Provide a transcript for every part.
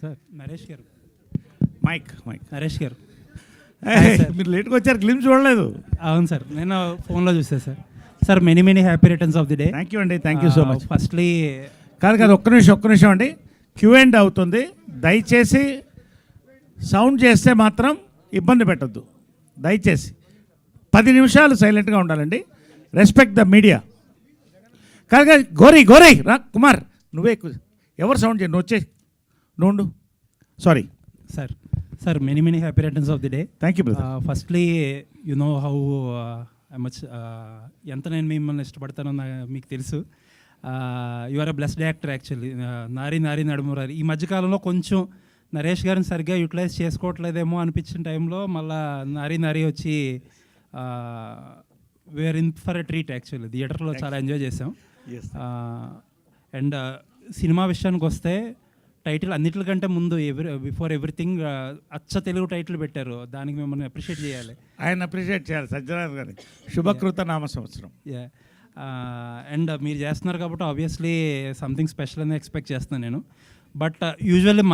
Sir Naresh గారు, mic Naresh గారు. మీరు లేట్గా వచ్చారు, గ్లిమ్స్ చూడలేదు. అవును సార్, నేను ఫోన్లో చూసాను sir. Sir many happy returns of the day. Thank you అండి, thank you so much. Firstly కాదు ఒక్క నిమిషం అండి, క్యూ అండ్ అవుతుంది. దయచేసి సౌండ్ చేస్తే మాత్రం ఇబ్బంది పెట్టద్దు. దయచేసి 10 నిమిషాలు సైలెంట్గా ఉండాలండి. Respect the media. కాదు గోరీ రా కుమార్, నువ్వే ఎక్కువ ఎవరు సౌండ్ చేయండి, నువ్వు వచ్చే నువ్వు. Sorry sir many happy returns of the day. Thank you brother. Firstly you know how much ఎంత నేను మిమ్మల్ని ఇష్టపడతానో మీకు తెలుసు. You are a blessed actor actually. నారీ నడుమురారి ఈ మధ్యకాలంలో కొంచెం నరేష్ గారిని సరిగ్గా యూటిలైజ్ చేసుకోవట్లేదేమో అనిపించిన టైంలో మళ్ళీ నారీ వచ్చి we're in for a treat actually. థియేటర్లో చాలా ఎంజాయ్ చేసాం. అండ్ సినిమా విషయానికి వస్తే టైటిల్ అన్నిటికంటే ముందు బిఫోర్ ఎవ్రీథింగ్ అచ్చ తెలుగు టైటిల్ పెట్టారు, దానికి మిమ్మల్ని అప్రిషియేట్ చేయాలి. ఆయన అప్రిషియేట్ చేయాలి సజ్జనాథ్ గారి శుభకృత నామ సంవత్సరం. అండ్ మీరు చేస్తున్నారు కాబట్టి ఆబ్వియస్లీ సంథింగ్ స్పెషల్ అని ఎక్స్పెక్ట్ చేస్తున్నాను నేను. బట్ యూజువల్లీ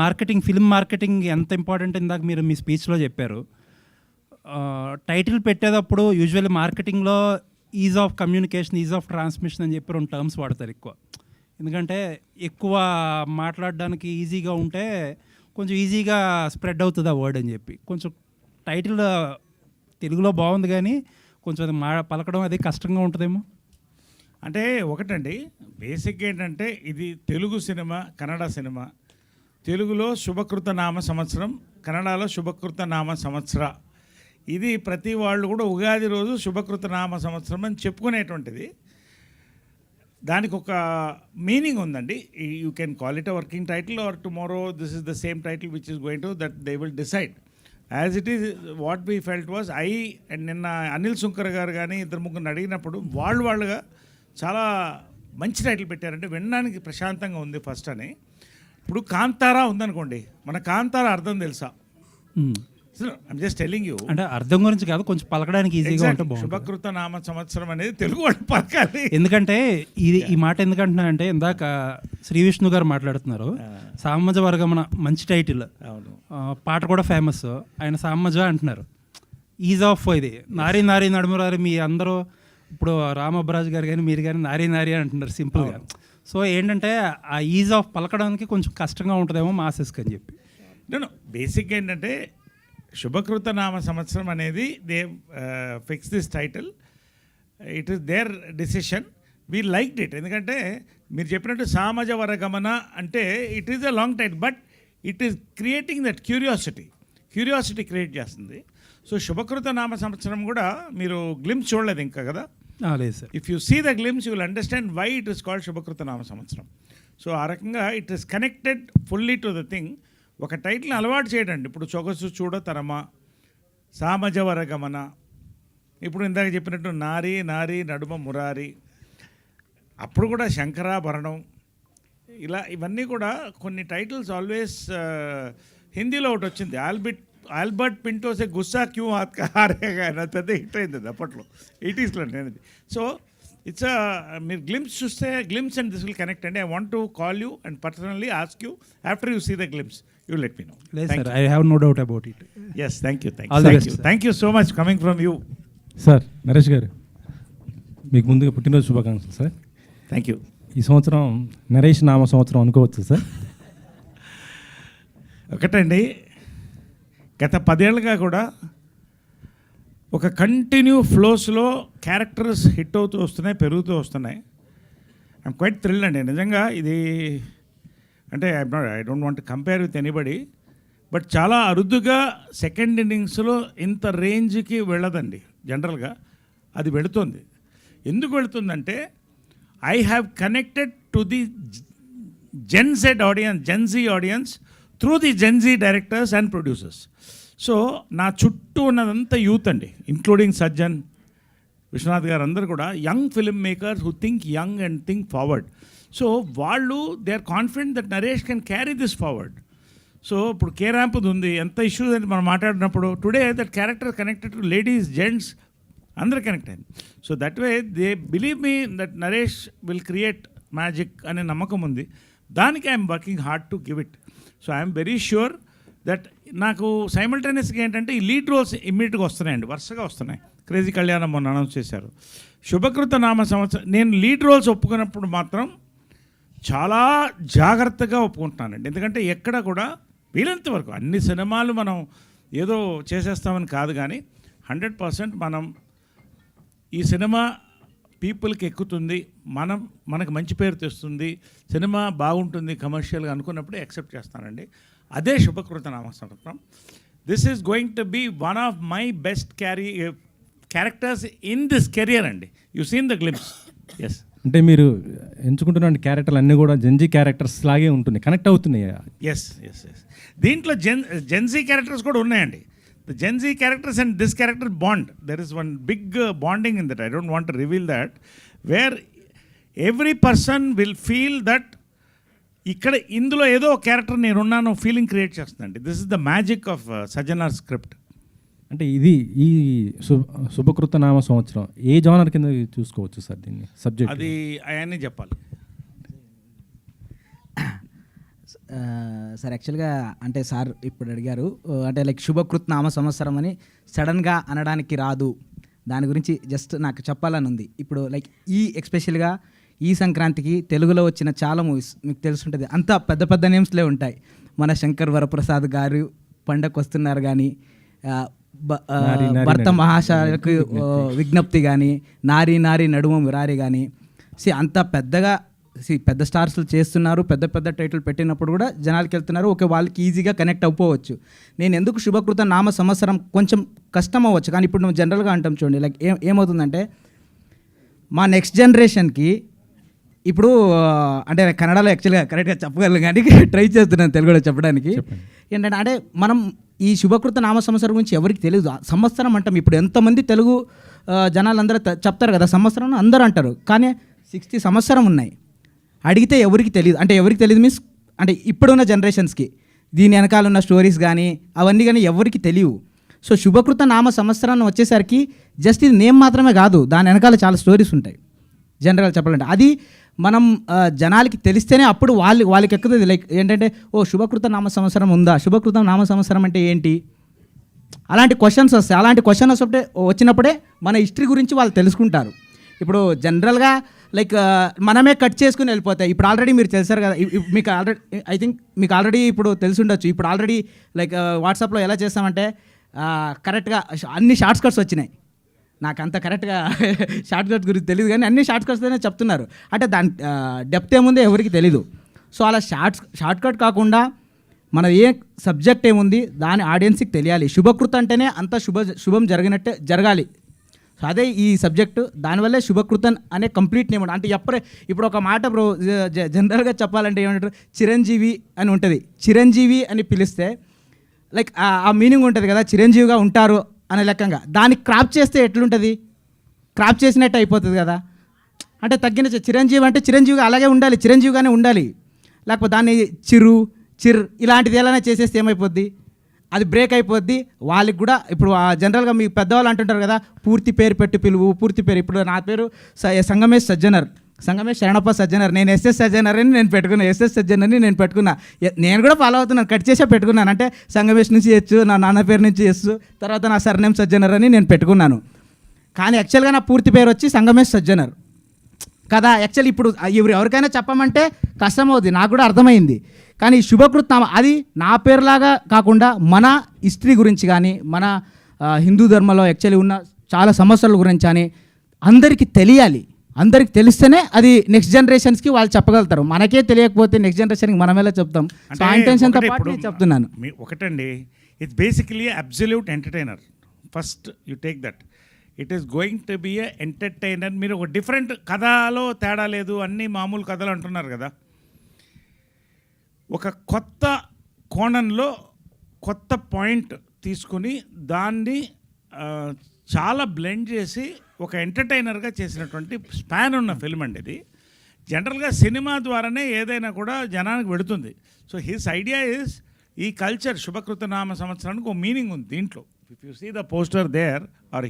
ఫిల్మ్ మార్కెటింగ్ ఎంత ఇంపార్టెంట్ ఇందాక మీరు మీ స్పీచ్లో చెప్పారు. టైటిల్ పెట్టేటప్పుడు యూజువల్లీ మార్కెటింగ్లో ease of communication, ease of transmission అని చెప్పి 2 టర్మ్స్ వాడతారు ఎక్కువ. ఎందుకంటే ఎక్కువ మాట్లాడడానికి ఈజీగా ఉంటే కొంచెం ఈజీగా స్ప్రెడ్ అవుతుంది ఆ వర్డ్ అని చెప్పి. కొంచెం టైటిల్ తెలుగులో బాగుంది కానీ కొంచెం అది పలకడం అది కష్టంగా ఉంటుందేమో. అంటే ఒకటండి, బేసిక్ ఏంటంటే ఇది తెలుగు సినిమా, కన్నడ సినిమా. తెలుగులో శుభకృత నామ సంవత్సరం, కన్నడలో శుభకృత నామ సంవత్సర. ఇది ప్రతి వాళ్ళు కూడా ఉగాది రోజు శుభకృత నామ సంవత్సరం అని చెప్పుకునేటువంటిది. దానికి ఒక మీనింగ్ ఉందండి. You can call it a working title or tomorrow this is the same title which is going to that they will decide. As it is what we felt was and నిన్న అనిల్ సుంకర్ గారు కానీ 2-3 అడిగినప్పుడు వాళ్ళుగా చాలా మంచి title పెట్టారంటే వినడానికి ప్రశాంతంగా ఉంది ఫస్ట్ అని. ఇప్పుడు కాంతారా ఉందనుకోండి, మన కాంతారా అర్థం తెలుసా? I'm just telling you. అంటే అర్థం గురించి కాదు, కొంచెం పలకడానికి ఈజీగా ఉంటుంది. శుభకృత నామ సంవత్సరం అనేది తెలుగు వాళ్ళు పలకాలి. ఎందుకంటే ఈ మాట ఎందుకంటున్నానంటే ఇందాక శ్రీ విష్ణు గారు మాట్లాడుతున్నారు. సామజ వర్గమన మంచి టైటిల్, పాట కూడా ఫేమస్. ఆయన సామజ అంటున్నారు. ఈజ్ ఆఫ్ ఇది నారీ నడుమురారి. మీ అందరూ ఇప్పుడు రామబ్రాజ్ గారు కానీ మీరు కానీ నారీ అంటున్నారు సింపుల్గా. సో ఏంటంటే ఆ ఈజ్ ఆఫ్ పలకడానికి కొంచెం కష్టంగా ఉంటుందేమో మాసెస్కి అని చెప్పి. నేను బేసిక్ ఏంటంటే శుభకృత నామ సంవత్సరం అనేది they fix this title. It is their decision. We liked it. ఎందుకంటే మీరు చెప్పినట్టు సామజ వరగమన అంటే it is a long title, but it is creating that curiosity create చేస్తుంది. సో శుభకృత నామ సంవత్సరం కూడా మీరు గ్లిమ్స్ చూడలేదు ఇంకా కదా? లేదు sir. If you see the glimpse you will understand why it is called Shubhakrutha Nama Samvatsaram. So ఆ రకంగా it is connected fully to the thing. ఒక టైటిల్ని అలవాటు చేయడండి. ఇప్పుడు సొగసు చూడతరమా, సామజవరగమన, ఇప్పుడు ఇందాక చెప్పినట్టు నారీ నడుమ మురారి, అప్పుడు కూడా శంకరాభరణం, ఇలా ఇవన్నీ కూడా కొన్ని టైటిల్స్ ఆల్వేస్. హిందీలో ఒకటి వచ్చింది, ఆల్బర్ట్ పింటోసే గుస్సా క్యూ హారేగా, పెద్ద హిట్ అయింది అప్పట్లో 80s అనేది. సో ఇట్స్ మీరు గ్లిమ్స్ చూస్తే glimpse and this will connect అండి. I want to call you and personally ask you after you see the glimpse. You let me know. Yes, sir. I have no doubt about it. Yes, thank you. All the best, sir. Thank you so much coming from you. Sir Naresh గారు, మీకు ముందుగా పుట్టినరోజు శుభాకాంక్షలు sir. Thank you. ఈ సంవత్సరం నరేష్ నామ సంవత్సరం అనుకోవచ్చు సార్? ఒకటండి, గత 10 ఏళ్ళుగా కూడా ఒక కంటిన్యూ ఫ్లోస్లో క్యారెక్టర్స్ హిట్ అవుతూ వస్తున్నాయి, పెరుగుతూ వస్తున్నాయి. ఐఎమ్ క్వైట్ థ్రిల్డ్ అండి నిజంగా. ఇది అంటే I don't want to compare with anybody, but చాలా అరుదుగా సెకండ్ ఇన్నింగ్స్లో ఇంత రేంజ్కి వెళ్ళదండి జనరల్గా. అది వెళుతుంది. ఎందుకు వెళుతుందంటే I have connected to the Gen Z audience through the Gen Z directors and producers. So నా చుట్టూ ఉన్నదంతా యూత్ అండి, ఇంక్లూడింగ్ సజ్జన్, విశ్వనాథ్ గారు, అందరూ కూడా young film makers who think young and think forward. So వాళ్ళు they are confident that Naresh can carry this forward. So ఇప్పుడు K ర్యాంప్ది ఉంది, ఎంత ఇష్యూస్ అని మనం మాట్లాడినప్పుడు today that character connected to ladies, gents, అందరు కనెక్ట్ అయింది. So that way they believe me that Naresh will create magic అనే నమ్మకం ఉంది. దానికి I'm working hard to give it. So I'm very sure that నాకు సైమల్టేనియస్గా ఏంటంటే ఈ లీడ్ రోల్స్ ఇమ్మీడియట్గా వస్తున్నాయండి, వరుసగా వస్తున్నాయి. క్రేజీ కళ్యాణం మొన్న అనౌన్స్ చేశారు. శుభకృత నామ సంవత్సరం నేను లీడ్ రోల్స్ ఒప్పుకున్నప్పుడు మాత్రం చాలా జాగ్రత్తగా ఒప్పుకుంటున్నానండి. ఎందుకంటే ఎక్కడ కూడా వీలంత వరకు అన్ని సినిమాలు మనం ఏదో చేసేస్తామని కాదు, కానీ 100% మనం ఈ సినిమా పీపుల్కి ఎక్కుతుంది, మనకు మంచి పేరు తెస్తుంది, సినిమా బాగుంటుంది కమర్షియల్గా అనుకున్నప్పుడే యాక్సెప్ట్ చేస్తానండి. అదే Shubhakrutha Nama Samvatsaram. This is going to be one of my best characters in this career అండి. You seen the glimpse. Yes, అంటే మీరు ఎంచుకుంటున్న క్యారెక్టర్లు అన్నీ కూడా జెన్జీ క్యారెక్టర్స్ లాగే ఉంటుంది, కనెక్ట్ అవుతున్నాయి. ఎస్ ఎస్ ఎస్ దీంట్లో జెన్జీ క్యారెక్టర్స్ కూడా ఉన్నాయండి. The Gen Z characters and this character bond. There is one big bonding in that. I don't want to reveal that. Where every person will feel that ఇక్కడ ఇందులో ఏదో ఒక character నేనున్నాను feeling create చేస్తుందండి. This is the magic of Sajjanar script. అంటే ఇది ఈ శుభకృత నామ సంవత్సరం ఏ జానర్ కింద చూసుకోవచ్చు సార్ దీన్ని సబ్జెక్ట్? అది అవన్నీ చెప్పాలి సార్. యాక్చువల్గా అంటే సార్ ఇప్పుడు అడిగారు, అంటే లైక్ శుభకృత్ నామ సంవత్సరం అని సడన్గా అనడానికి రాదు, దాని గురించి జస్ట్ నాకు చెప్పాలని ఉంది. ఇప్పుడు లైక్ ఎక్స్పెషల్గా ఈ సంక్రాంతికి తెలుగులో వచ్చిన చాలా మూవీస్ మీకు తెలుసుంటుంది, అంతా పెద్ద పెద్ద నేమ్స్లే ఉంటాయి. మన శంకర్ వరప్రసాద్ గారు పండగ వస్తున్నారు కానీ, భర్త మహాశయులకు విజ్ఞప్తి కానీ, నారీ నారీ నడుమ విరారి కానీ, అంత పెద్దగా పెద్ద స్టార్స్లు చేస్తున్నారు, పెద్ద పెద్ద టైటిల్ పెట్టినప్పుడు కూడా జనాలకి వెళ్తున్నారు. ఓకే, వాళ్ళకి ఈజీగా కనెక్ట్ అయిపోవచ్చు. నేను ఎందుకు శుభకృత నామ సంవత్సరం కొంచెం కష్టం అవ్వచ్చు, కానీ ఇప్పుడు నువ్వు జనరల్గా అంటాం చూడండి, లైక్ ఏమవుతుందంటే మా నెక్స్ట్ జనరేషన్కి ఇప్పుడు అంటే కన్నడలో యాక్చువల్గా కరెక్ట్గా చెప్పగలను కానీ ట్రై చేస్తున్నాను తెలుగులో చెప్పడానికి. ఏంటంటే అంటే మనం ఈ శుభకృత నామ సంవత్సరం గురించి ఎవరికి తెలియదు. సంవత్సరం అంటాం, ఇప్పుడు ఎంతమంది తెలుగు జనాలందరూ చెప్తారు కదా సంవత్సరం అందరూ అంటారు, కానీ 60 సంవత్సరం ఉన్నాయి. అడిగితే ఎవరికి తెలియదు. అంటే ఎవరికి తెలియదు మీన్స్ అంటే ఇప్పుడున్న జనరేషన్స్కి దీని వెనకాల ఉన్న స్టోరీస్ కానీ అవన్నీ కానీ ఎవరికి తెలియవు. సో శుభకృత నామ సంవత్సరాన్ని వచ్చేసరికి జస్ట్ ఇది నేమ్ మాత్రమే కాదు, దాని వెనకాల చాలా స్టోరీస్ ఉంటాయి. జనరల్గా చెప్పాలంటే అది మనం జనాలకి తెలిస్తేనే అప్పుడు వాళ్ళకి ఎక్కుతుంది. లైక్ ఏంటంటే ఓ శుభకృత నామ సంవత్సరం ఉందా, శుభకృత నామ సంవత్సరం అంటే ఏంటి, అలాంటి క్వశ్చన్స్ వస్తాయి. అలాంటి క్వశ్చన్స్ వచ్చినప్పుడే మన హిస్టరీ గురించి వాళ్ళు తెలుసుకుంటారు. ఇప్పుడు జనరల్గా లైక్ మనమే కట్ చేసుకుని వెళ్ళిపోతాయి. ఇప్పుడు ఆల్రెడీ మీరు తెలిసారు కదా, మీకు ఆల్రెడీ ఐ థింక్ మీకు ఆల్రెడీ ఇప్పుడు తెలిసి ఉండొచ్చు. ఇప్పుడు ఆల్రెడీ లైక్ వాట్సాప్లో ఎలా చేస్తామంటే కరెక్ట్గా అన్ని షార్ట్స్ కట్స్ వచ్చినాయి. నాకు అంత కరెక్ట్గా షార్ట్ కట్స్ గురించి తెలియదు, కానీ అన్ని షార్ట్ కట్స్తోనే చెప్తున్నారు. అంటే దాని డెప్త్ ఏముందో ఎవరికి తెలీదు. సో అలా షార్ట్ కట్ కాకుండా మన ఏ సబ్జెక్ట్ ఏముంది దాని ఆడియన్స్కి తెలియాలి. శుభకృత అంటేనే అంత శుభం జరిగినట్టే జరగాలి. సో అదే ఈ సబ్జెక్టు, దానివల్లే శుభకృతన్ అనే కంప్లీట్ నేమ్ ఉంటుంది. అంటే ఇప్పుడు ఒక మాట బ్రో జనరల్గా చెప్పాలంటే ఏమంటారు, చిరంజీవి అని ఉంటుంది. చిరంజీవి అని పిలిస్తే లైక్ ఆ మీనింగ్ ఉంటుంది కదా, చిరంజీవిగా ఉంటారు అనే లెక్కంగా. దాన్ని క్రాప్ చేస్తే ఎట్లుంటుంది, క్రాప్ చేసినట్టు అయిపోతుంది కదా. అంటే తగ్గిన చిరంజీవి అంటే చిరంజీవిగా అలాగే ఉండాలి, చిరంజీవిగానే ఉండాలి. లేకపోతే దాన్ని చిర్ ఇలాంటిది ఎలా చేసేస్తే ఏమైపోద్ది, అది బ్రేక్ అయిపోద్ది. వాళ్ళకి కూడా ఇప్పుడు జనరల్గా మీ పెద్దవాళ్ళు అంటుంటారు కదా, పూర్తి పేరు పెట్టి పిలువు, పూర్తి పేరు. ఇప్పుడు నా పేరు సంగమేష్ సజ్జనర్, సంగమేష్ శరణప్ప సజ్జనర్. నేను ఎస్ఎస్ సజ్జనర్ అని నేను పెట్టుకున్నా, ఎస్ఎస్ సజ్జనర్ అని నేను పెట్టుకున్నా. నేను కూడా ఫాలో అవుతున్నాను, కట్ చేసే పెట్టుకున్నాను. అంటే సంగమేష్ నుంచి ఎచ్చు, నా నాన్న పేరు నుంచి ఎస్సు, తర్వాత నా సర్నేమ్ సజ్జనర్ అని నేను పెట్టుకున్నాను. కానీ యాక్చువల్గా నా పూర్తి పేరు వచ్చి సంగమేష్ సజ్జనర్ కదా. యాక్చువల్లీ ఇప్పుడు ఎవరికైనా చెప్పమంటే కష్టం అవుతుంది, నాకు కూడా అర్థమైంది. కానీ శుభకృతనామ అది నా పేరులాగా కాకుండా మన హిస్టరీ గురించి కానీ, మన హిందూ ధర్మంలో యాక్చువల్లీ ఉన్న చాలా సమస్యల గురించి కానీ అందరికీ తెలియాలి. అందరికి తెలిస్తేనే అది నెక్స్ట్ జనరేషన్స్కి వాళ్ళు చెప్పగలుగుతారు. మనకే తెలియకపోతే నెక్స్ట్ జనరేషన్కి మనం ఎలా చెప్తాం. సో ఆ ఇంటెన్షన్తో పాటు నేను చెప్తున్నాను. ఒకటండి, it's basically absolute entertainer. First you take that, it is going to be a entertainer. మీరు ఒక డిఫరెంట్ కథలో తేడా లేదు, అన్నీ మామూలు కథలు అంటున్నారు కదా. ఒక కొత్త కోణంలో కొత్త పాయింట్ తీసుకుని దాన్ని చాలా బ్లెండ్ చేసి ఒక ఎంటర్టైనర్గా చేసినటువంటి స్పాన్ ఉన్న ఫిల్మ్ అండి ఇది. జనరల్గా సినిమా ద్వారానే ఏదైనా కూడా జనానికి పెడుతుంది. సో హిస్ ఐడియా ఈజ్ ఈ కల్చర్ శుభకృత నామ సంవత్సరానికి ఒక మీనింగ్ ఉంది దీంట్లో. If you see the poster there are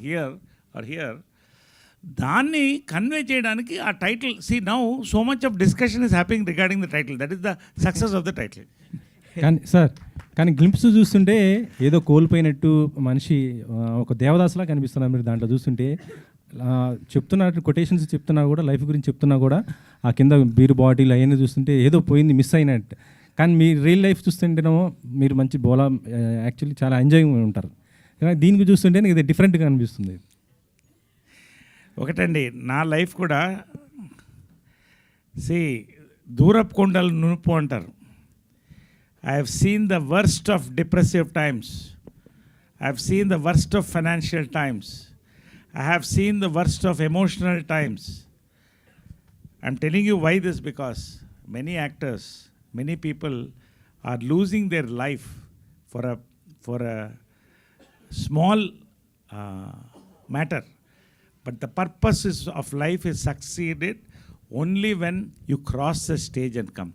here దాన్ని కన్వే చేయడానికి ఆ title now so much of discussion is happening regarding the title. That is the success of the title. కానీ glimpse చూస్తుంటే ఏదో కోల్పోయినట్టు మనిషి ఒక దేవదాసులా కనిపిస్తున్నారు మీరు దాంట్లో చూస్తుంటే. చెప్తున్నారు కొటేషన్స్ చెప్తున్నా కూడా, లైఫ్ గురించి చెప్తున్నా కూడా, ఆ కింద బీరు బాటిల్ అవన్నీ చూస్తుంటే ఏదో పోయింది, మిస్ అయినట్టు. కానీ మీ రియల్ లైఫ్ చూస్తుంటేనేమో మీరు మంచి బోలా, యాక్చువల్లీ చాలా ఎంజాయ్ ఉంటారు. కానీ దీనికి చూస్తుంటే ఇది డిఫరెంట్గా అనిపిస్తుంది. ఒకటండి, నా లైఫ్ కూడా దూరపు కొండలు నునుపు అంటారు. I have seen the worst of depressive times. I have seen the worst of financial times. I have seen the worst of emotional times. I'm telling you why this, because many actors, many people are losing their life for a small matter. But the purpose of life is succeeded only when you cross the stage and come.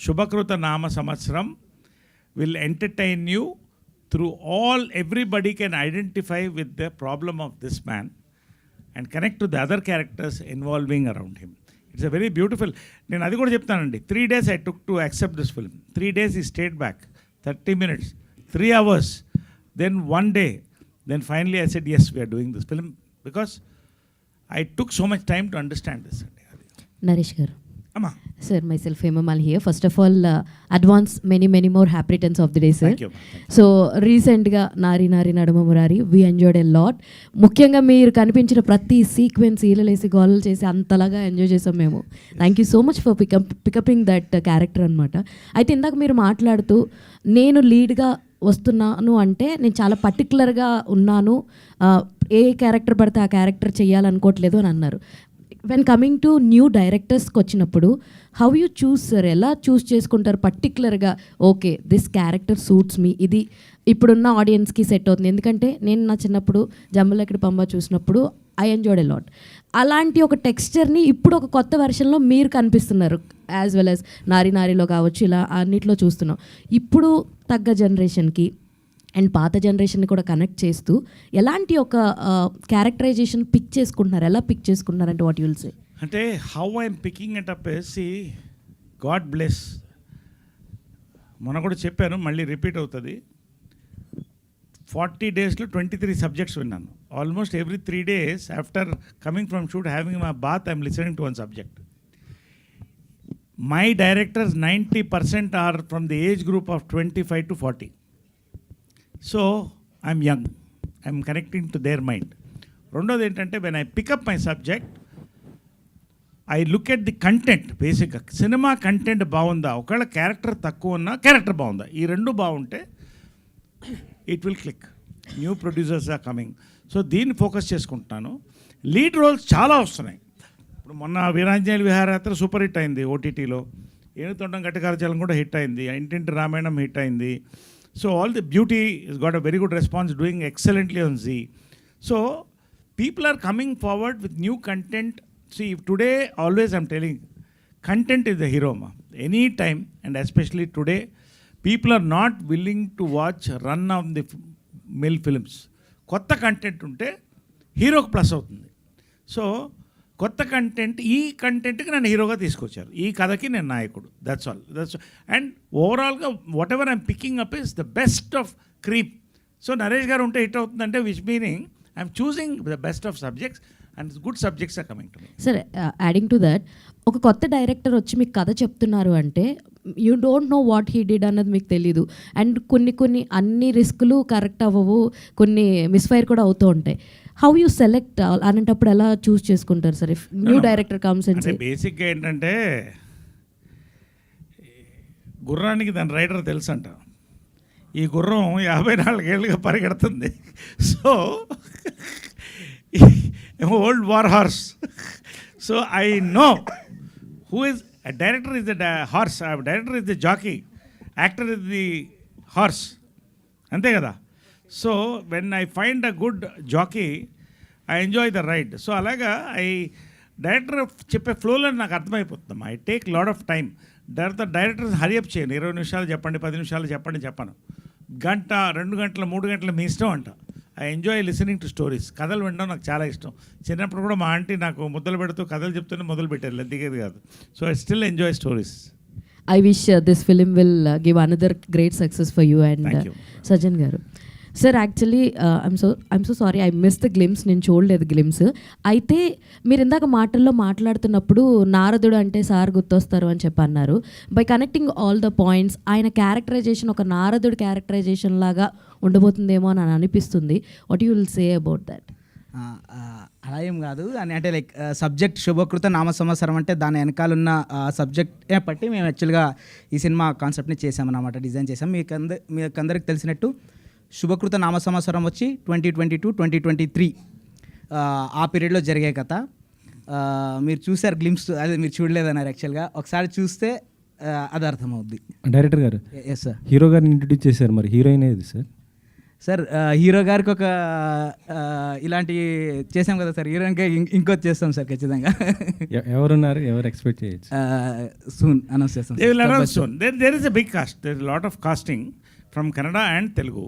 Shubhakruta Nama Samatsram will entertain you through everybody can identify with the problem of this man and connect to the other characters involving around him. It's a very beautiful. నేను అది కూడా చెప్తానండి. 3 days I took to accept this film. 3 days he stayed back, 30 minutes, 3 hours, then 1 day. Then finally I said, yes, we are doing this film, because I took so much time to understand this. Naresh గారు, Amma. sir, myself Hemamal here. First of all, advance many more happy returns of the day, sir. Thank you. So రీసెంట్గా నారి నారి నడుమ Murari we enjoyed a lot. ముఖ్యంగా మీరు కనిపించిన ప్రతి sequence ఈలలేసి గోలలు చేసి అంతలాగా enjoy చేసాం మేము. Thank you so much for picking that character అనమాట. అయితే ఇందాక మీరు మాట్లాడుతూ నేను లీడ్గా వస్తున్నాను అంటే నేను చాలా పర్టికులర్గా ఉన్నాను, ఏ క్యారెక్టర్ పడితే ఆ క్యారెక్టర్ చేయాలనుకోవట్లేదు అని అన్నారు. వెన్ కమింగ్ టు న్యూ డైరెక్టర్స్కి వచ్చినప్పుడు హౌ యూ చూస్ సార్, ఎలా చూస్ చేసుకుంటారు పర్టికులర్గా? ఓకే, దిస్ క్యారెక్టర్ సూట్స్ మీ, ఇది ఇప్పుడున్న ఆడియన్స్కి సెట్ అవుతుంది. ఎందుకంటే నేను నా చిన్నప్పుడు జంబలక్కడి పంబ చూసినప్పుడు ఐ ఎంజాయ్డ్ ఎ లాట్. అలాంటి ఒక టెక్స్చర్ని ఇప్పుడు ఒక కొత్త వెర్షన్లో మీరు కనిపిస్తున్నారు, యాజ్ వెల్ యాజ్ నారి నారిలో కావచ్చు, ఇలా అన్నిట్లో చూస్తున్నాం. ఇప్పుడు తగ్గ జనరేషన్కి అండ్ పాత జనరేషన్ని కూడా కనెక్ట్ చేస్తూ ఎలాంటి ఒక క్యారెక్టరైజేషన్ పిక్ చేసుకుంటున్నారు, ఎలా పిక్ చేసుకుంటున్నారు అంటే వాట్ యుల్ సే? అంటే how I'm picking it up is, God bless. మొన్న కూడా చెప్పాను, మళ్ళీ రిపీట్ అవుతుంది. 40 daysలో 23 subjects విన్నాను. Almost every 3 days after coming from shoot, having my bath, I'm listening to one subject. My directors 90% are from the age group of 25 to 40. So I'm young, I'm connecting to their mind. రెండోది ఏంటంటే, when I pick up my subject, I look at the content. బేసిక్గా cinema content బాగుందా, ఒకవేళ character తక్కువ ఉన్నా character బాగుందా, ఈ రెండు బాగుంటే it will click. New producers are coming, so దీన్ని ఫోకస్ చేసుకుంటున్నాను. లీడ్ రోల్స్ చాలా వస్తున్నాయి. ఇప్పుడు మొన్న వీరాంజనేయులు విహారయాత్ర సూపర్ హిట్ అయింది ఓటీటీలో. ఏనుతొండం గట్టికారచలం కూడా హిట్ అయింది. ఇంటింటి రామాయణం హిట్ అయింది. So all the beauty is got a very good response, doing excellently on Zee. So people are coming forward with new content. See, today always I'm telling, content is the hero ma. Any time, and especially today, people are not willing to watch run of the mill films. కొత్త content ఉంటే హీరోకి plus అవుతుంది. So కొత్త content, ఈ కంటెంట్కి నన్ను హీరోగా తీసుకొచ్చారు, ఈ కథకి నేను నాయకుడు. That's all. అండ్ ఓవరాల్గా what ever I'm picking up is the best of creep. So Naresh గారు ఉంటే హిట్ అవుతుందంటే, which meaning I'm choosing the best of subjects and good subjects are coming to me. సరే, యాడింగ్ టు దట్, ఒక కొత్త director వచ్చి మీకు కథ చెప్తున్నారు అంటే you don't know what he did అన్నది మీకు తెలీదు. అండ్ కొన్ని అన్ని రిస్కులు కరెక్ట్ అవ్వవు, కొన్ని మిస్ఫైర్ కూడా అవుతూ ఉంటాయి. హౌ యూ సెలెక్ట్ అనేటప్పుడు ఎలా చూస్ చేసుకుంటారు sir if new director comes and say? బేసిక్గా ఏంటంటే, గుర్రానికి దాని రైడర్ తెలుసు అంట. ఈ గుర్రం 54 ఏళ్ళుగా పరిగెడుతుంది. So old war horse. So I know who is director is the horse, director is the jockey, actor is the horse, అంతే కదా. So when I find a good jockey, I enjoy the ride. So అలాగా director చెప్పే ఫ్లోలో నాకు అర్థమైపోతుంది. I take lot of time. Directors hurry up చేయను. 20 నిమిషాలు చెప్పండి, 10 నిమిషాలు చెప్పండి చెప్పను. గంట, 2 గంటలు, 3 గంటలు మీ ఇష్టం అంట. I enjoy listening to stories. కథలు వినడం నాకు చాలా ఇష్టం. చిన్నప్పుడు కూడా మా ఆంటీ నాకు ముద్దలు పెడుతూ కథలు చెప్తూనే మొదలు పెట్టారు, దిగేది కాదు. So I still enjoy stories. I wish this film will give another great success for you and Thank you. Sajan garu. Sir actually I'm so sorry, I miss the glimpse, నేను చూడలేదు గ్లిమ్స్. అయితే మీరు ఇందాక మాటల్లో మాట్లాడుతున్నప్పుడు నారదుడు అంటే sir గుర్తొస్తారు అని చెప్పి అన్నారు. By connecting all the points, ఆయన క్యారెక్టరైజేషన్ ఒక నారదుడు క్యారెక్టరైజేషన్ లాగా ఉండబోతుందేమో అని అనిపిస్తుంది. What you will say about that? అలా ఏం కాదు అని, అంటే లైక్ సబ్జెక్ట్ శుభకృత నామ సంవత్సరం అంటే దాని వెనకాలన్న సబ్జెక్ట్ బట్టి మేము యాక్చువల్గా ఈ సినిమా కాన్సెప్ట్ని చేసామన్నమాట, డిజైన్ చేసాం. మీకందరికి తెలిసినట్టు శుభకృత నామ సంవత్సరం వచ్చి 2022, 2023 ఆ పీరియడ్లో జరిగే కథ. మీరు చూసారు గ్లిమ్స్, అదే మీరు చూడలేదన్నారు. యాక్చువల్గా ఒకసారి చూస్తే అది అర్థమవుద్ది. డైరెక్టర్ గారు ఎస్ సార్, హీరో గారిని ఇంట్రడ్యూస్ చేశారు, మరి హీరోయిన్ ఏది సార్? సార్ హీరో గారికి ఒక ఇలాంటి చేసాం కదా సార్, హీరోయిన్కి ఇంకోటి చేస్తాం సార్ ఖచ్చితంగా. ఎవరున్నారు, ఎవరు ఎక్స్పెక్ట్ చేయొచ్చు? సూన్ అనౌన్స్ చేస్తాం. They will announce soon. There is a big cast. There is a lot of casting from Kannada and Telugu.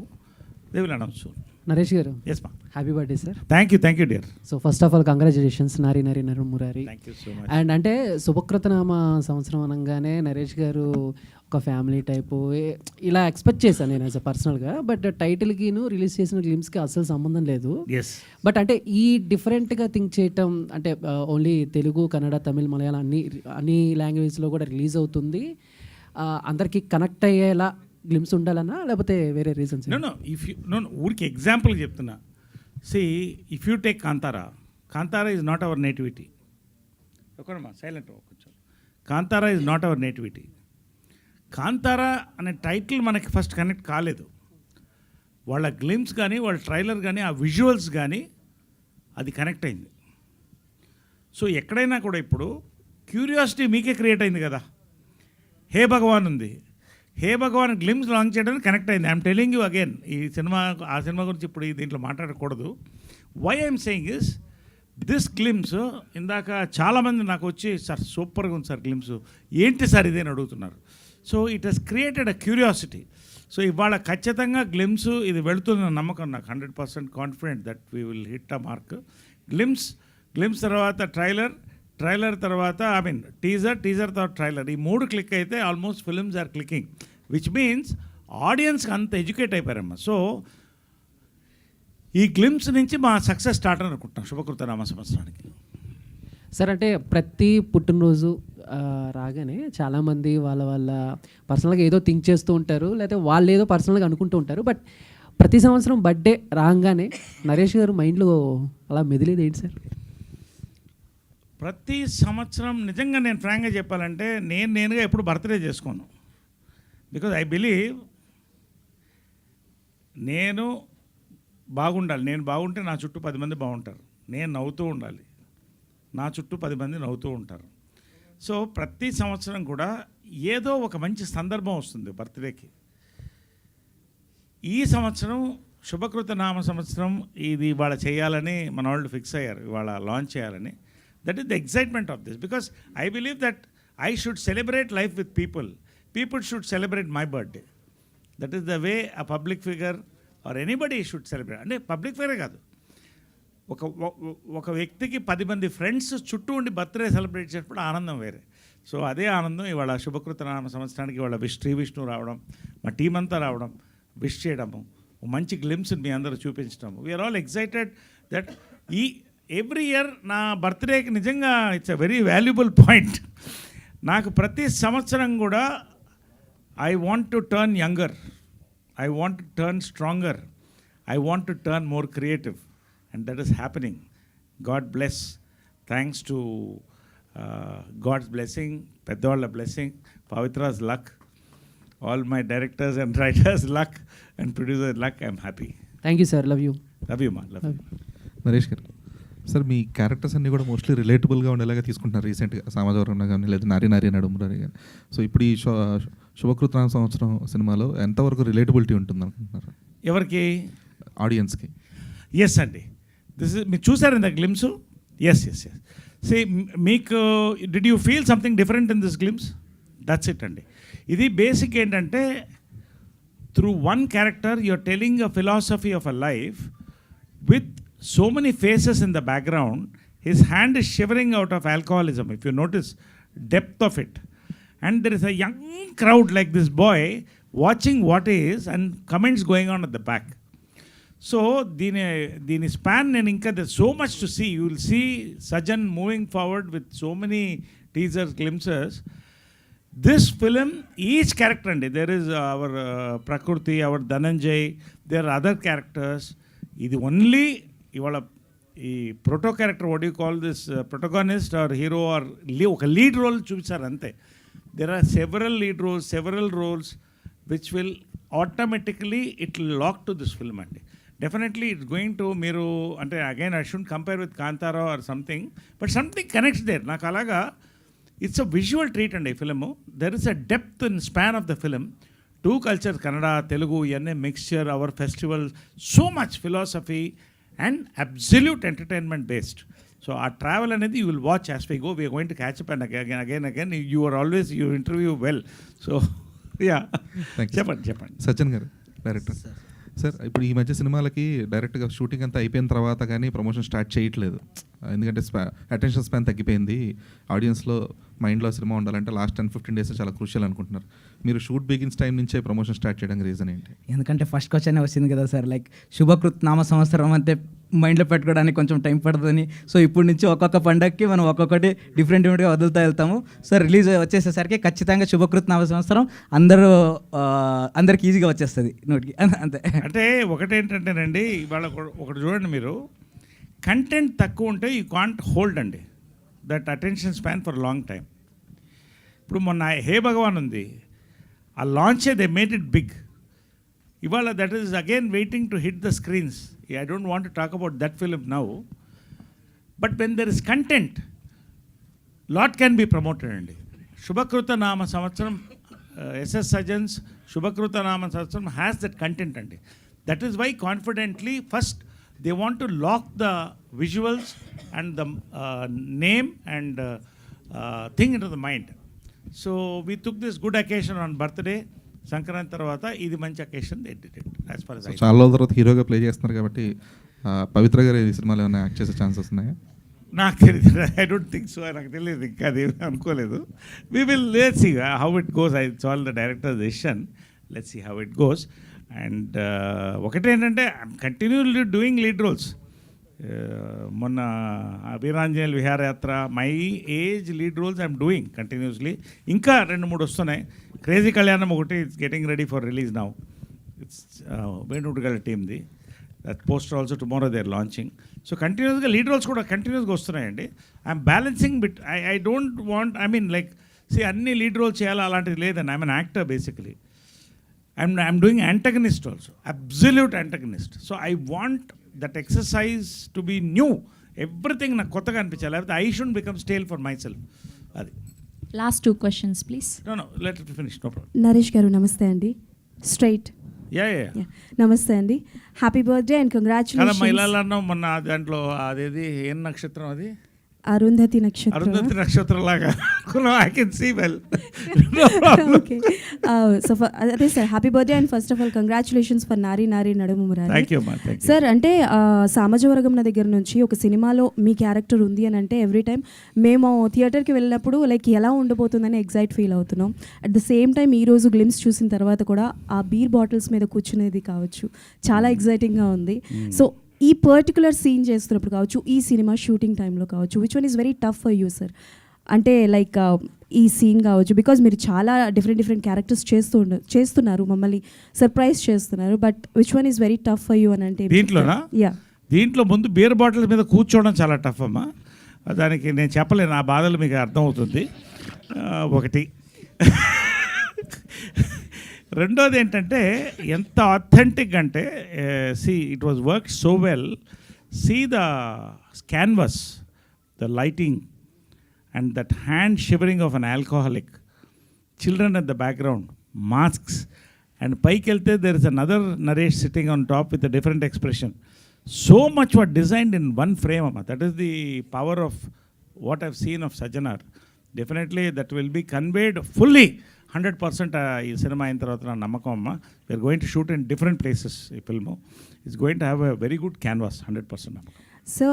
They will announce soon. Naresh గారు, Yes, ma'am. Happy birthday sir. Thank you, dear. So first of all congratulations Nari Nari నరమురారి. Thank you so much. And అంటే శుభకృతనామ సంవత్సరం అనగానే నరేష్ గారు ఒక family type ఇలా expect చేశాను నేను as a పర్సనల్గా. బట్ టైటిల్కిను రిలీజ్ చేసిన గ్లిమ్స్కి అస్సలు సంబంధం లేదు. Yes. బట్ అంటే ఈ డిఫరెంట్గా థింక్ చేయటం అంటే ఓన్లీ తెలుగు, కన్నడ, తమిళ్, మలయాళం అన్ని లాంగ్వేజ్లో కూడా రిలీజ్ అవుతుంది. అందరికీ కనెక్ట్ అయ్యేలా గ్లిమ్స్ ఉండాలన్నా లేకపోతే వేరే రీజన్స్? No, ఊరికి ఎగ్జాంపుల్ చెప్తున్నా. If you take Kantara is not our nativity. ఒకమ్మా సైలెంట్ కొంచెం. Kantara is not our nativity. Kantara అనే టైటిల్ మనకి ఫస్ట్ కనెక్ట్ కాలేదు. వాళ్ళ గ్లిమ్స్ కానీ, వాళ్ళ ట్రైలర్ కానీ, ఆ విజువల్స్ కానీ అది కనెక్ట్ అయింది. సో ఎక్కడైనా కూడా ఇప్పుడు క్యూరియాసిటీ మీకే క్రియేట్ అయింది కదా. హే భగవాన్ ఉంది, హే భగవాన్ గ్లిమ్స్ లాంచ్ చేయడానికి కనెక్ట్ అయింది. ఐఎమ్ టెలింగ్ యూ అగైన్, ఈ సినిమా ఆ సినిమా గురించి ఇప్పుడు దీంట్లో మాట్లాడకూడదు. Why I'm saying is this glimpse, ఇందాక చాలామంది నాకు వచ్చి సార్ సూపర్గా ఉంది సార్ గ్లిమ్స్, ఏంటి సార్ ఇదేని అడుగుతున్నారు. So it has created a curiosity. So ఇవాళ ఖచ్చితంగా గ్లిమ్స్ ఇది వెళుతున్న నమ్మకం నాకు, 100% confident that we will hit a mark. Glimpse తర్వాత ట్రైలర్ తర్వాత టీజర్ తర్వాత ట్రైలర్, ఈ 3 క్లిక్ అయితే almost films are clicking, which means ఆడియన్స్కి అంత ఎడ్యుకేట్ అయిపోయారమ్మా. సో ఈ గ్లిమ్స్ నుంచి మా సక్సెస్ స్టార్ట్ అని అనుకుంటున్నాం శుభకృత నామ సంవత్సరానికి. సార్ అంటే ప్రతి పుట్టినరోజు రాగానే చాలామంది వాళ్ళ పర్సనల్గా ఏదో థింక్ చేస్తూ ఉంటారు, లేకపోతే వాళ్ళు ఏదో పర్సనల్గా అనుకుంటూ ఉంటారు. బట్ ప్రతి సంవత్సరం బర్త్డే రాగానే నరేష్ గారు మైండ్లో అలా మెదిలేది ఏంటి సార్? ప్రతి సంవత్సరం నిజంగా నేను ఫ్రాంక్గా చెప్పాలంటే నేనుగా ఎప్పుడు బర్త్డే చేసుకోను. బికాజ్ ఐ బిలీవ్ నేను బాగుండాలి. నేను బాగుంటే నా చుట్టూ 10 మంది బాగుంటారు. నేను నవ్వుతూ ఉండాలి, నా చుట్టూ 10 మంది నవ్వుతూ ఉంటారు. సో ప్రతి సంవత్సరం కూడా ఏదో ఒక మంచి సందర్భం వస్తుంది బర్త్డేకి. ఈ సంవత్సరం శుభకృత నామ సంవత్సరం ఇది ఇవాళ చేయాలని మన వాళ్ళు ఫిక్స్ అయ్యారు, ఇవాళ లాంచ్ చేయాలని. That is the excitement of this, because I believe that I should celebrate life with people should celebrate my birthday. That is the way a public figure or anybody should celebrate. అంటే public ఫిగరే కాదు, ఒక వ్యక్తికి 10 మంది friends చుట్టూ ఉండి birthday celebrate చేసినప్పుడు ఆనందం వేరే. సో అదే ఆనందం ఇవాళ శుభకృత నామ సంవత్సరానికి ఇవాళ శ్రీ విష్ణు రావడం, మా టీం అంతా రావడం, విష్ చేయడము, మంచి గ్లిమ్స్ మీ అందరూ చూపించడము. వీఆర్ ఆల్ ఎక్సైటెడ్ దట్ ఈ ఎవ్రీ ఇయర్ నా బర్త్డేకి నిజంగా it's a very valuable point. నాకు ప్రతి సంవత్సరం కూడా I want to turn younger, I want to turn stronger, I want to turn more creative, and that is happening. God bless. Thanks to God's blessing, Peddavalla blessing, Pavitra's luck, all my directors and writers' luck and producers' luck, I'm happy. Thank you sir, love you. Love you, ma. Love you. Naresh garu, sir me characters అన్నీ కూడా mostly రిలేటబుల్గా ఉండేలాగా తీసుకుంటున్నారు రీసెంట్గా, సమాజవరంలో కానీ లేదా నారి నడుమురారి కానీ. So ఇప్పుడు ఈ శుభకృత నామ సంవత్సరం సినిమాలో ఎంతవరకు రిలేటబిలిటీ ఉంటుంది అనుకుంటున్నారు ఎవరికి? ఆడియన్స్కి. ఎస్ అండి, మీరు చూసారు ఇంత గ్లిమ్స్? ఎస్. సే మీకు did you feel something different in this glimpse? That's it అండి. ఇది బేసిక్ ఏంటంటే through one character you're telling a philosophy of a life with so many faces in the background, his hand is shivering out of alcoholism, if you notice depth of it. And there is a young crowd like this boy watching what is, and comments going on at the back. So దీని span నేను ఇంకా there's so much to see. You will see Sajan moving forward with so many teasers, glimpses. This film, each character, and there is our Prakriti, our Dhananjay, there are other characters. ఇది only ఇవాళ ఈ proto character, what you call this, protagonist or hero or ఒక lead role చూపించారు అంతే. There are several roles which will automatically it will lock to this film అండి. Definitely it's going to, మీరు అంటే again I should compare with Kantara or something, but something connects there. నాకు అలాగా it's a visual treat అండి ఈ film. There is a depth in span of the film. Two cultures, Kannada Telugu, ఇవన్నీ mixture, our festival, so much philosophy and absolute entertainment based. So ఆ travel అనేది you will watch as we go. We're going to catch up and again you are always, you interview well. So yeah, చెప్పండి. సచిన్ గారు, director sir, ఇప్పుడు ఈ మధ్య సినిమాలకి డైరెక్ట్గా shooting అంతా అయిపోయిన తర్వాత కానీ ప్రమోషన్ స్టార్ట్ చేయట్లేదు. ఎందుకంటే అటెన్షన్ స్పాన్ తగ్గిపోయింది. ఆడియన్స్లో మైండ్లో సినిమా ఉండాలంటే లాస్ట్ 10-15 డేస్ చాలా క్రూషియల్ అనుకుంటున్నారు. మీరు షూట్ బిగిన్స్ టైం నుంచే ప్రమోషన్ స్టార్ట్ చేయడానికి రీజన్ ఏంటి? ఎందుకంటే ఫస్ట్ క్వశ్చన్ వచ్చింది కదా సార్, లైక్ శుభకృత్ నామ సంవత్సరం అంటే మైండ్లో పెట్టుకోవడానికి కొంచెం టైం పడుతుందని. సో ఇప్పుడు నుంచి ఒక్కొక్క పండగకి మనం ఒక్కొక్కటి డిఫరెంట్గా వదులుతూ వెళ్తాము. సో రిలీజ్ వచ్చేసేసరికి ఖచ్చితంగా శుభకృత్ నామ సంవత్సరం అందరికి ఈజీగా వచ్చేస్తుంది నోటికి, అంతే. అంటే ఒకటేంటంటేనండి, ఇవాళ ఒకటి చూడండి, మీరు కంటెంట్ తక్కువ ఉంటే యూ కాంట్ హోల్డ్ అండి that attention span for long time. ఇప్పుడు మొన్న హే భగవాన్ ఉంది, ఆ లాంచే దే మేడ్ ఇట్ బిగ్. ఇవాళ that is again waiting to hit the screens. I don't want to talk about that film now, but when there is content lot can be promoted అండి. Shubhakruth Nama Samvatsaram, SS సజన్స్ Shubhakruth Nama Samvatsaram has that content అండి. That is why confidently first they want to lock the visuals and the name and thing into the mind. So we took this good occasion on birthday, Sankranti తర్వాత ఇది మంచి occasion, they did it as far as I know. చాలా రోజుల తర్వాత హీరోగా play చేస్తున్నారు కాబట్టి పవిత్ర గారు ఈ సినిమాలో ఏమైనా యాక్ట్ చేసే ఛాన్సెస్ ఉన్నాయా? నాకు తెలియదు, ఐ డోంట్ థింక్ సో, నాకు తెలియదు, ఇంకా అది అనుకోలేదు. We will, let's see how it goes. It's all the director's decision. Let's see how it goes. And ఒకటేంటంటే I'm continuously doing lead roles. మొన్న Veeranjaneyula Viharayatra, my age lead roles I'm doing continuously. ఇంకా 2-3 వస్తున్నాయి. Crazy Kalyanam ఒకటి it's getting ready for release now. It's వేణుగల టీమ్ది. That poster also tomorrow they are launching. So కంటిన్యూస్గా lead roles కూడా కంటిన్యూస్గా వస్తున్నాయండి. I'm balancing bit. I don't want, I mean like అన్ని లీడ్ రోల్స్ చేయాలి అలాంటిది లేదండి. I'm an actor basically. I'm doing antagonist also, absolute antagonist. So I want that exercise to be new. Everything నాకు కొత్తగా అనిపించాలి, లేకపోతే I shouldn't become stale for myself. అది. Last 2 questions, please. No, let it finish, no problem. Naresh గారు నమస్తే అండి. Straight. Yeah. నమస్తే అండి. హ్యాపీ బర్త్డే అండ్ కదా కంగ్రాచులేషన్స్. మహిళలు అన్నాం మొన్న దాంట్లో, అదేది ఏం నక్షత్రం అది? అరుంధతి నక్షత్రం. అరుంధతి నక్షత్రం లాగా I can see well. Okay. So అదే sir, happy birthday and first of all congratulations for Nari Nadumu Murari. Thank you మా. సార్, అంటే సామాజవర్గం దగ్గర నుంచి ఒక సినిమాలో మీ క్యారెక్టర్ ఉంది అని అంటే ఎవ్రీ టైం మేము థియేటర్కి వెళ్ళినప్పుడు లైక్ ఎలా ఉండబోతుందని ఎగ్జైట్ ఫీల్ అవుతున్నాం. అట్ ద సేమ్ టైం ఈరోజు గ్లిమ్స్ చూసిన తర్వాత కూడా ఆ బీర్ బాటిల్స్ మీద కూర్చునేది కావచ్చు, చాలా ఎగ్జైటింగ్గా ఉంది. సో ఈ పర్టికులర్ సీన్ చేస్తున్నప్పుడు కావచ్చు, ఈ సినిమా షూటింగ్ టైంలో కావచ్చు, which one is very tough for you sir? అంటే లైక్ ఈ సీన్ కావచ్చు, బికాజ్ మీరు చాలా డిఫరెంట్ క్యారెక్టర్స్ చేస్తున్నారు, మమ్మల్ని సర్ప్రైజ్ చేస్తున్నారు, but which one is very tough for you అని అంటే? దీంట్లోనా? దీంట్లో ముందు బీర్ బాటిల్ మీద కూర్చోవడం చాలా టఫ్ అమ్మా. దానికి నేను చెప్పలేను, నా బాధలు మీకు అర్థమవుతుంది. ఒకటి. రెండోది ఏంటంటే ఎంత ఆథెంటిక్ అంటే, it was work so well. The canvas, the lighting and that hand shivering of an alcoholic, children at the background, masks, and పైకి వెళ్తే there is another Naresh sitting on top with a different expression. So much were designed in one frame అమ్మా. That is the power of what I've seen of Sajjanar. Definitely that will be conveyed fully 100% ఈ cinema అయిన తర్వాత నా నమ్మకం అమ్మ. We're going to shoot in different places. ఈ film it's going to have a very good canvas. 100% నమ్మకం. So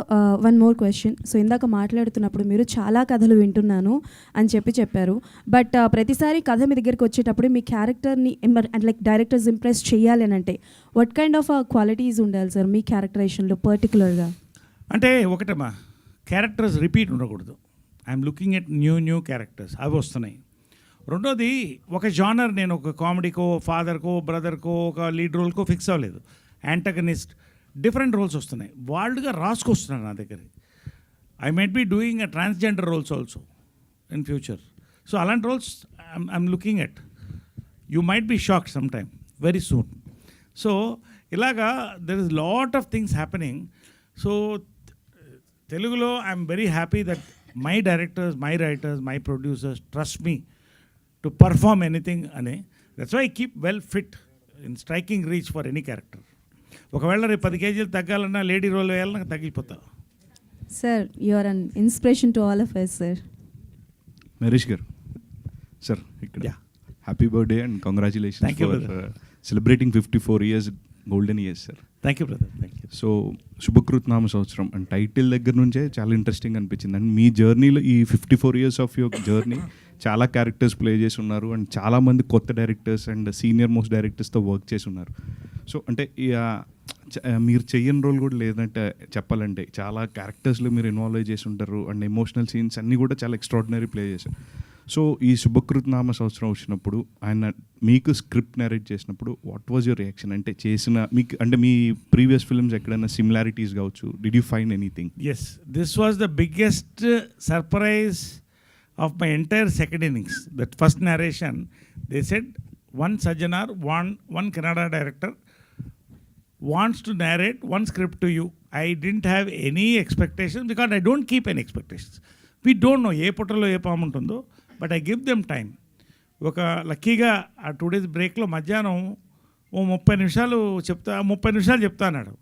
one more question. So ఇందాక మాట్లాడుతున్నప్పుడు మీరు చాలా కథలు వింటున్నాను అని చెప్పారు. బట్ ప్రతిసారి కథ మీ దగ్గరికి వచ్చేటప్పుడు మీ క్యారెక్టర్ని అండ్ లైక్ డైరెక్టర్స్ ఇంప్రెస్ చేయాలి అని అంటే వాట్ కైండ్ ఆఫ్ క్వాలిటీస్ ఉండాలి సార్ మీ క్యారెక్టరైజేషన్లో పర్టికులర్గా? అంటే ఒకటమ్మా, క్యారెక్టర్స్ రిపీట్ ఉండకూడదు. I'm looking at new characters, అవి వస్తున్నాయి. రెండోది, ఒక జానర్ నేను ఒక కామెడీకో, ఫాదర్కో, బ్రదర్కో, ఒక లీడ్ రోల్కో ఫిక్స్ అవ్వలేదు. యాంటగనిస్ట్, డిఫరెంట్ రోల్స్ వస్తున్నాయి. వాళ్ళుగా రాసుకొస్తున్నాను నా దగ్గర. I might be doing a transgender roles also in future. So అలాంటి roles I'm looking at. You might be shocked some time very soon. So ఇలాగా there is lot of things happening. So తెలుగులో I'm very happy that my directors, my writers, my producers trust me to perform anything అని. That's why I keep well fit in striking reach for any character. ఒకవేళ రేపు 10 కేజీలు తగ్గాలన్నా, lady role వేయాలన్నా నాకు తగ్గిపోతా. Sir you are an inspiration to all of us sir. Naresh garu sir, ఇక్కడ happy birthday and congratulations Thank you, for brother. Celebrating 54 years golden years sir. Thank you brother, thank you. So Shubhakrutha Nama Samvatsaram and title దగ్గర నుంచే చాలా interesting అనిపించింది. And మీ జర్నీలో ఈ 54 years of your journey చాలా characters play చేసి ఉన్నారు అండ్ చాలామంది కొత్త డైరెక్టర్స్ అండ్ సీనియర్ మోస్ట్ డైరెక్టర్స్తో వర్క్ చేసి ఉన్నారు. సో అంటే మీరు చెయ్యని రోల్ కూడా లేదంటే చెప్పాలంటే చాలా క్యారెక్టర్స్లో మీరు ఇన్వాల్వ్ చేసి ఉంటారు అండ్ ఎమోషనల్ సీన్స్ అన్నీ కూడా చాలా ఎక్స్ట్రాడినరీ ప్లే చేశారు. సో ఈ శుభకృత్ నామ సంవత్సరం వచ్చినప్పుడు ఆయన మీకు స్క్రిప్ట్ నరేట్ చేసినప్పుడు వాట్ వాజ్ యువర్ రియాక్షన్? అంటే చేసిన మీకు అంటే మీ ప్రీవియస్ ఫిల్మ్స్ ఎక్కడైనా సిమిలారిటీస్ కావచ్చు, did you find anything? Yes, this was the biggest surprise of my entire second innings. That first narration they said one Sajjanar, one Kannada director wants to narrate one script to you. I didn't have any expectations because I don't keep any expectations. We don't know ఏ పుట్టలో ఏ పాము ఉంటుందో, but I give them time. ఒక లక్కీగా ఆ 2 days బ్రేక్లో మధ్యాహ్నం ఓ 30 నిమిషాలు చెప్తా అన్నాడు.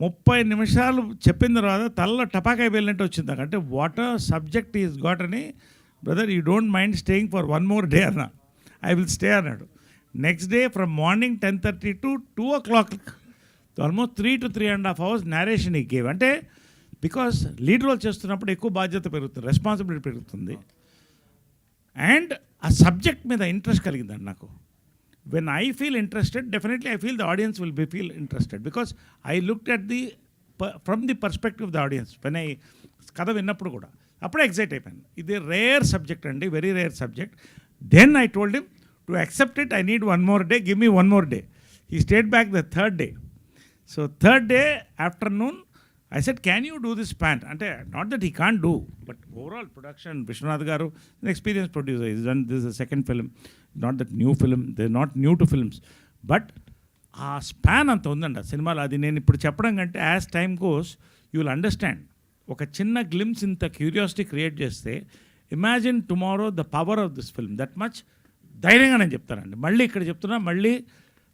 30 నిమిషాలు చెప్పిన తర్వాత తల్ల టపాకాయ వెళ్ళినట్టు వచ్చింది నాకు. అంటే వాట్ సబ్జెక్ట్ ఈజ్ గాట్ అని, brother you don't mind staying for 1 more day అన్నా. ఐ విల్ స్టే అన్నాడు. Next day from morning 10:30 to 2 o'clock, almost 3 to 3.5 hours narration ఈ గేవ్. అంటే బికాస్ లీడ్ రోల్ చేస్తున్నప్పుడు ఎక్కువ బాధ్యత పెరుగుతుంది, రెస్పాన్సిబిలిటీ పెరుగుతుంది. అండ్ ఆ సబ్జెక్ట్ మీద ఇంట్రెస్ట్ కలిగిందండి నాకు. When I feel interested, definitely I feel the audience will be feel interested because I looked at the from the perspective of the audience. When I కథ విన్నప్పుడు కూడా అప్పుడే ఎగ్జైట్ అయిపోయాను. ఇది రేర్ సబ్జెక్ట్ అండి, very rare subject. Then I told him to accept it, I need 1 more day, give me 1 more day. He stayed back the 3rd day. So 3rd day afternoon, I said, can you do this pant? And not that he can't do, but overall production, Vishwanath Garu, an experienced producer, he's done this is the second film, not that new film, they're not new to films. But ఆ span అంత ఉందండి ఆ సినిమాలో. అది నేను ఇప్పుడు చెప్పడం కంటే as time goes you will understand. ఒక చిన్న గ్లిమ్స్ ఇంత క్యూరియాసిటీ క్రియేట్ చేస్తే, imagine tomorrow the power of this film. That much ధైర్యంగా నేను చెప్తానండి. మళ్ళీ ఇక్కడ చెప్తున్నా, మళ్ళీ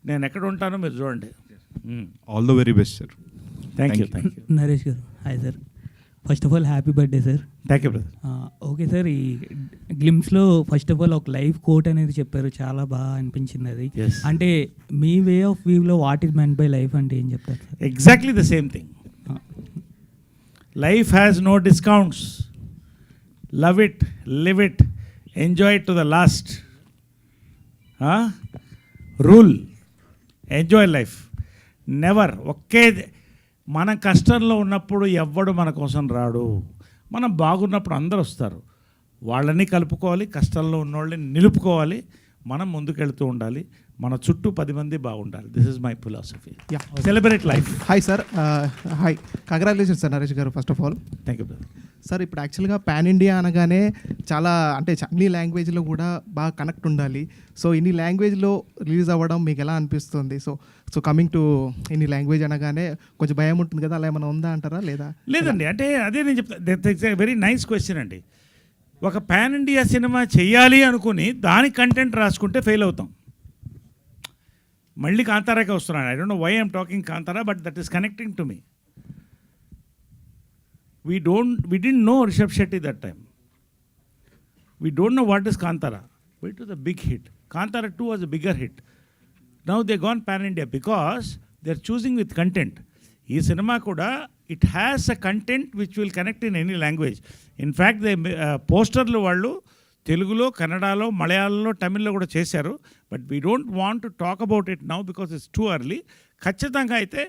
నేను ఎక్కడ ఉంటానో మీరు చూడండి. All the very best sir. Thank you. Naresh garu hi sir. First of all happy birthday sir. Thank you brother. Okay sir, ఈ గ్లిమ్స్లో ఫస్ట్ ఆఫ్ ఆల్ ఒక లైఫ్ కోట్ అనేది చెప్పారు, చాలా బాగా అనిపించింది అది. Yes. అంటే మీ వే ఆఫ్ వ్యూలో what is meant by life అంటే ఏం చెప్తారు సార్? Exactly the same thing. Life has no discounts. Love it, live it, enjoy it to the last. Rule, enjoy life. Never ఒకే. మనం కష్టంలో ఉన్నప్పుడు ఎవ్వడు మన కోసం రాడు. మనం బాగున్నప్పుడు అందరు వస్తారు. వాళ్ళని కలుపుకోవాలి, కష్టంలో ఉన్నోళ్ళని నిలుపుకోవాలి. మనం ముందుకెళ్తూ ఉండాలి. మన చుట్టూ 10 మంది బాగుండాలి. This is my philosophy. Celebrate life. Hi sir. Hi, congratulations sir Naresh garu first of all. Thank you brother. Sir, ఇప్పుడు యాక్చువల్గా పాన్ ఇండియా అనగానే చాలా అంటే అన్ని లాంగ్వేజ్లో కూడా బాగా కనెక్ట్ ఉండాలి. సో ఇన్ని లాంగ్వేజ్లో రిలీజ్ అవ్వడం మీకు ఎలా అనిపిస్తుంది? సో కమింగ్ టు ఇన్ని లాంగ్వేజ్ అనగానే కొంచెం భయం ఉంటుంది కదా, అలా ఏమైనా ఉందా అంటారా లేదా? లేదండి, అంటే అదే నేను చెప్తాను. వెరీ నైస్ క్వశ్చన్ అండి. ఒక పాన్ ఇండియా సినిమా చేయాలి అనుకుని దాని కంటెంట్ రాసుకుంటే ఫెయిల్ అవుతాం. మళ్ళీ కాంతారాకే వస్తున్నాను. I don't know why I'm talking Kantara, but that is connecting to me. We didn't know Rishabh Shetty that time. We don't know what is Kantara. It was a big hit. Kantara 2 was a bigger hit. Now they gone pan-India because they're choosing with content. ఈ సినిమా కూడా it has a content which will connect in any language. In fact they పోస్టర్లు వాళ్ళు తెలుగులో, కన్నడలో, మలయాళంలో, తమిళ్లో కూడా చేశారు. But we don't want to talk about it now because it's too early. ఖచ్చితంగా అయితే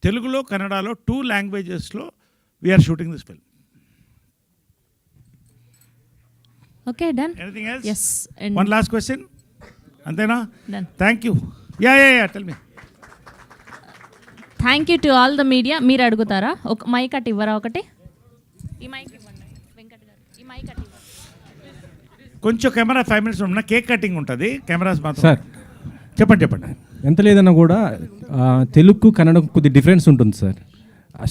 తెలుగులో, కన్నడలో 2 లాంగ్వేజెస్లో we're shooting this film. Okay, done. Anything else? Yes. And one last question, అంతేనా? Done. Thank you. Yeah tell me. Thank you to all the media. మీరు అడుగుతారా? ఒక mic అటు ఇవ్వరా ఒకటి? ఈ మైక్ ఇవ్వండి వెంకట్ గారు. ఈ మైక్ అటు ఇవ్వండి. కొంచెం కెమెరా 5 minutes ఉన్న కేక్ కటింగ్ ఉంటుంది, కెమెరాస్ మాత్రం. సార్ చెప్పండి. ఎంత లేదన్నా కూడా తెలుగు కన్నడకు కొద్ది డిఫరెన్స్ ఉంటుంది సార్.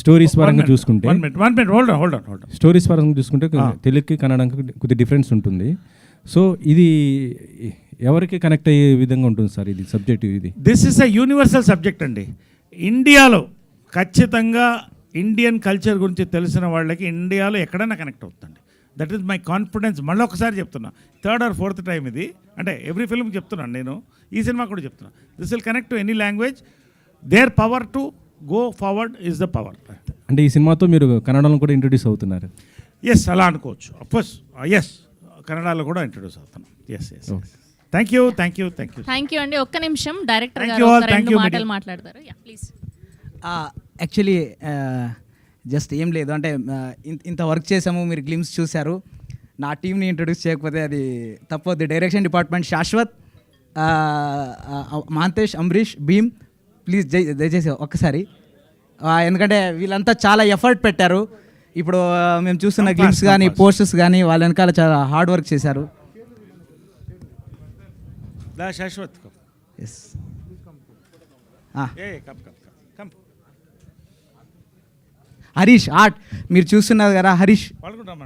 స్టోరీస్ పరంగా చూసుకుంటే one minute hold on. Stories పరంగా చూసుకుంటే తెలుగుకి కన్నడకి కొద్ది డిఫరెన్స్ ఉంటుంది. సో ఇది ఎవరికి కనెక్ట్ అయ్యే విధంగా ఉంటుంది సార్ ఇది సబ్జెక్ట్? ఇది this is a universal subject అండి. ఇండియాలో ఖచ్చితంగా ఇండియన్ కల్చర్ గురించి తెలిసిన వాళ్ళకి ఇండియాలో ఎక్కడైనా కనెక్ట్ అవుతుందండి. That is my confidence. మళ్ళీ ఒకసారి చెప్తున్నా, 3rd or 4th టైం ఇది. అంటే ఎవ్రీ ఫిల్మ్ చెప్తున్నాను నేను, ఈ సినిమా కూడా చెప్తున్నా. This will connect to any language. There power to go forward is the power. అంటే ఈ సినిమాతో మీరు కన్నడలో కూడా ఇంట్రొడ్యూస్ అవుతున్నారు? ఎస్, అలా అనుకోవచ్చు. అఫ్కోర్స్ ఎస్, కన్నడలో కూడా ఇంట్రొడ్యూస్ అవుతున్నాం. Yes. Thank you. Thank you అండి. ఒక్క నిమిషం, డైరెక్టర్ Thank గారు you all. ఒక Thank 2 you, మాటలు media. మాట్లాడతారు. Yeah please. యాక్చువల్లీ జస్ట్ ఏం లేదు, అంటే ఇంత వర్క్ చేసాము, మీరు గ్లిమ్స్ చూశారు. నా టీంని ఇంట్రొడ్యూస్ చేయకపోతే అది తప్పొద్దు. Direction department Shashwat, Manthesh, Ambareesh, Bheem, please దయచేసి ఒక్కసారి, ఎందుకంటే వీళ్ళంతా చాలా ఎఫర్ట్ పెట్టారు. ఇప్పుడు మేము చూస్తున్న గ్లిమ్స్ కానీ పోస్టర్స్ కానీ వాళ్ళ వెనకాల చాలా హార్డ్ వర్క్ చేశారు. శాశ్వత్ ఎస్. హరీష్ ఆర్ట్ మీరు చూస్తున్నారు కదా, హరీష్ పాల్గొంటాం.